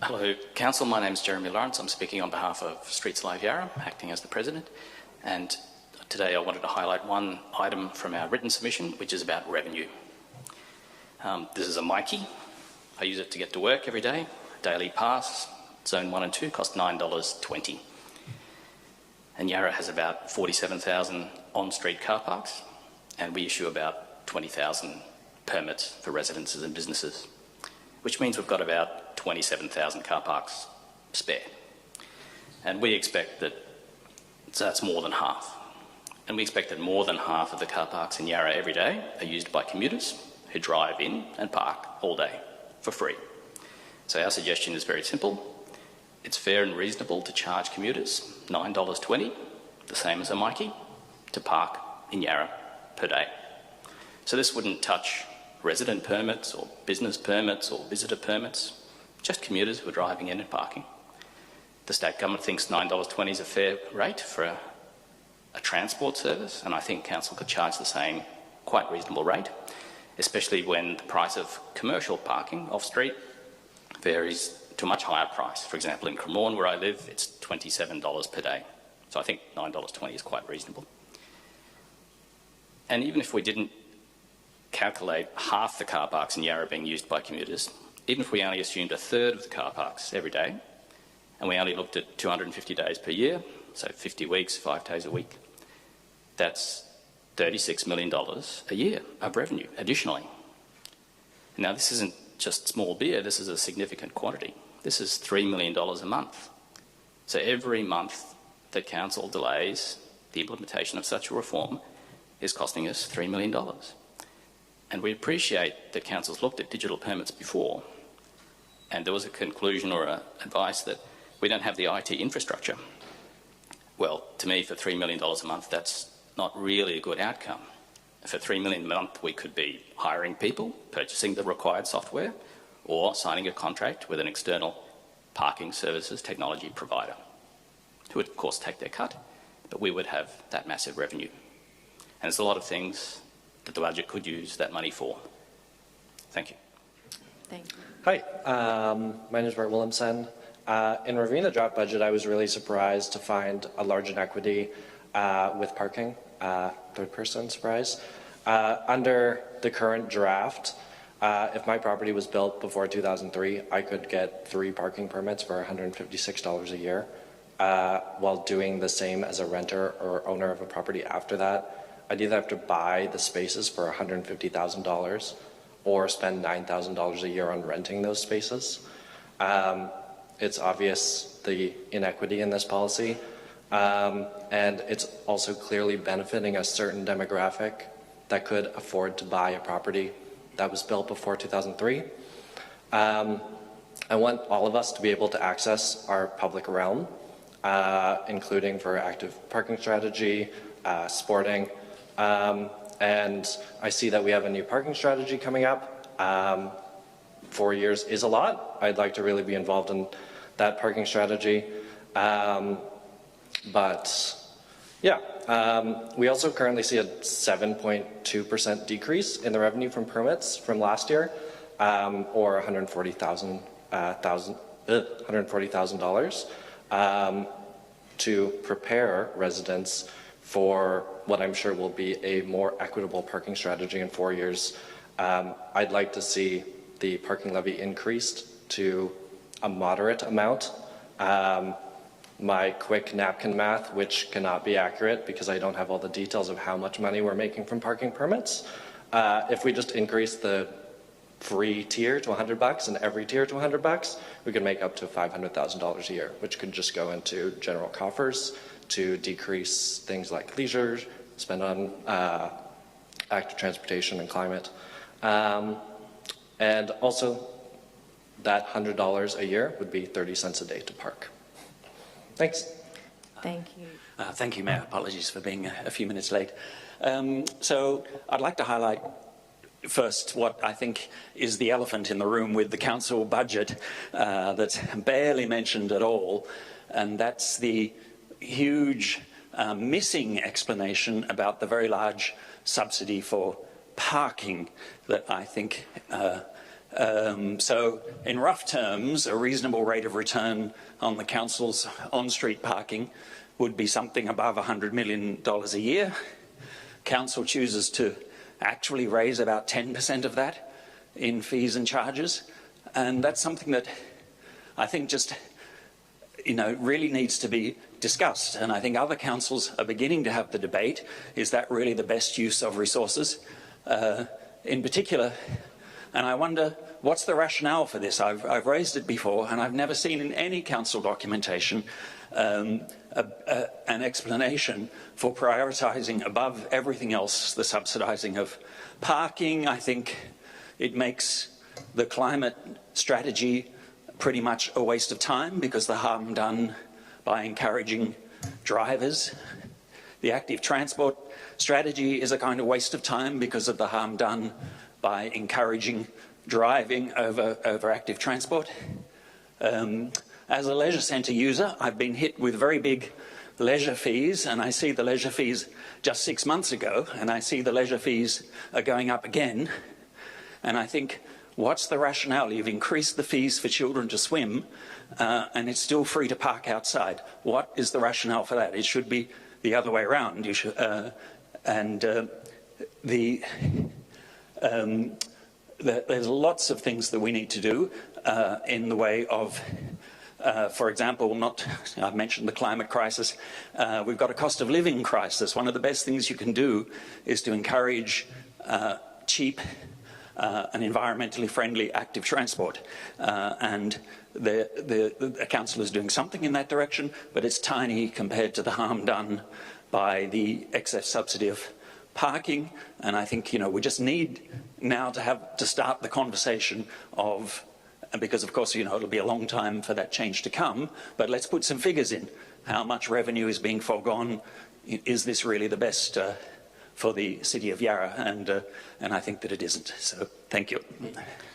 Hello, Council. My name is Jeremy Lawrence. I'm speaking on behalf of Streets Live Yarra, acting as the President. And today I wanted to highlight one item from our written submission, which is about revenue. This is a Myki. I use it to get to work every day. Daily pass, Zone 1 and 2, cost $9.20. And Yarra has about 47,000 on-street car parks, and we issue about 20,000 permits for residences and businesses, which means we've got about 27,000 car parks spare. And we expect that, so that's more than half. And we expect that more than half of the car parks in Yarra every day are used by commuters who drive in and park all day for free. So our suggestion is very simple. It's fair and reasonable to charge commuters $9.20, the same as a Myki, to park in Yarra per day. So this wouldn't touch resident permits or business permits or visitor permits, just commuters who are driving in and parking. The state government thinks $9.20 is a fair rate for a transport service, and I think council could charge the same quite reasonable rate, especially when the price of commercial parking off-street varies to a much higher price. For example, in Cremorne, where I live, it's $27 per day. So I think $9.20 is quite reasonable. And even if we didn't calculate half the car parks in Yarra being used by commuters, even if we only assumed a third of the car parks every day, and we only looked at 250 days per year, so 50 weeks, 5 days a week, that's $36 million a year of revenue additionally. Now, this isn't just small beer, this is a significant quantity. This is $3 million a month. So every month that council delays the implementation of such a reform is costing us $3 million. And we appreciate that council's looked at digital permits before, and there was a conclusion or advice that we don't have the IT infrastructure. Well, to me, for $3 million a month, that's not really a good outcome. For $3 million a month, we could be hiring people, purchasing the required software, or signing a contract with an external parking services technology provider, who would, of course, take their cut, but we would have that massive revenue. And there's a lot of things that the budget could use that money for. Thank you. Thank you. Hi, my name is Bart Williamson. In reviewing the draft budget, I was really surprised to find a large inequity with parking, third person surprise. Under the current draft, if my property was built before 2003, I could get 3 parking permits for $156 a year, while doing the same as a renter or owner of a property after that. I'd either have to buy the spaces for $150,000 or spend $9,000 a year on renting those spaces. It's obvious the inequity in this policy, and it's also clearly benefiting a certain demographic that could afford to buy a property that was built before 2003. I want all of us to be able to access our public realm, including for active parking strategy, sporting, and I see that we have a new parking strategy coming up. 4 years is a lot. I'd like to really be involved in that parking strategy. But yeah, we also currently see a 7.2% decrease in the revenue from permits from last year, or $140,000 to prepare residents for what I'm sure will be a more equitable parking strategy in 4 years. I'd like to see the parking levy increased to a moderate amount. My quick napkin math, which cannot be accurate because I don't have all the details of how much money we're making from parking permits, if we just increase the free tier to $100 and every tier to $100, we could make up to $500,000 a year, which could just go into general coffers to decrease things like leisure, spend on active transportation and climate. And also, that $100 a year would be 30 cents a day to park. Thanks. Thank you. Thank you, Mayor. Apologies for being a few minutes late. So I'd like to highlight first what I think is the elephant in the room with the council budget that's barely mentioned at all, and that's the huge missing explanation about the very large subsidy for parking that I think So in rough terms, a reasonable rate of return on the council's on-street parking would be something above $100 million a year. Council chooses to actually raise about 10% of that in fees and charges. And that's something that I think just, really needs to be discussed. And I think other councils are beginning to have the debate, is that really the best use of resources? In particular, and I wonder, what's the rationale for this? I've raised it before, and I've never seen in any council documentation an explanation for prioritising above everything else the subsidising of parking. I think it makes the climate strategy pretty much a waste of time because the harm done by encouraging drivers. The active transport strategy is a kind of waste of time because of the harm done by encouraging driving over active transport. As a leisure centre user, I've been hit with very big leisure fees, and I see the leisure fees just 6 months ago, and I see the leisure fees are going up again. And I think, what's the rationale? You've increased the fees for children to swim, and it's still free to park outside. What is the rationale for that? It should be the other way around. You should, there's lots of things that we need to do in the way of, for example, I've mentioned the climate crisis. We've got a cost of living crisis. One of the best things you can do is to encourage cheap and environmentally friendly active transport. And the council is doing something in that direction, but it's tiny compared to the harm done by the excess subsidy of parking. And I think, we just need now to start the conversation of, because of course, it'll be a long time for that change to come, but let's put some figures in. How much revenue is being foregone? Is this really the best for the city of Yarra? And I think that it isn't. So thank you.